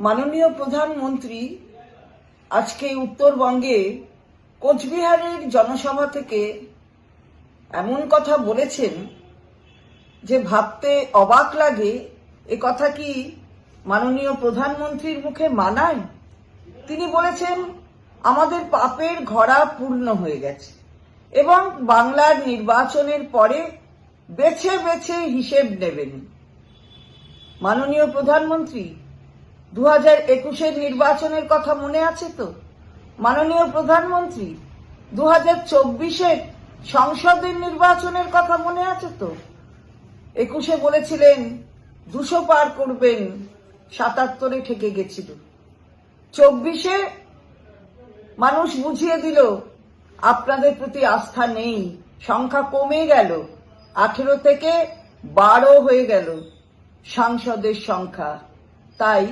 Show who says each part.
Speaker 1: মাননীয় প্রধানমন্ত্রী আজকে উত্তরবঙ্গে কোচবিহারের জনসভা থেকে এমন কথা বলেছেন যে ভাবতে অবাক লাগে। এ কথা কি মাননীয় প্রধানমন্ত্রীর মুখে মানায়? তিনি বলেছেন আমাদের পাপের ঘড়া পূর্ণ হয়ে গেছে এবং বাংলার নির্বাচনের পরে বেছে বেছে হিসেব নেবেন। মাননীয় প্রধানমন্ত্রী 2021-এর নির্বাচনের কথা মনে আছে তো? মাননীয় প্রধানমন্ত্রী 2024-এর সংসদের নির্বাচনের কথা মনে আছে তো? 21-এ বলেছিলেন 200 পার করবেন, 77-এ ঠেকে গেছিল। 24-এ মানুষ বুঝিয়ে দিল আপনাদের প্রতি আস্থা নেই, সংখ্যা কমে গেল, 18 থেকে 12 হয়ে গেল সাংসদের সংখ্যা। তাই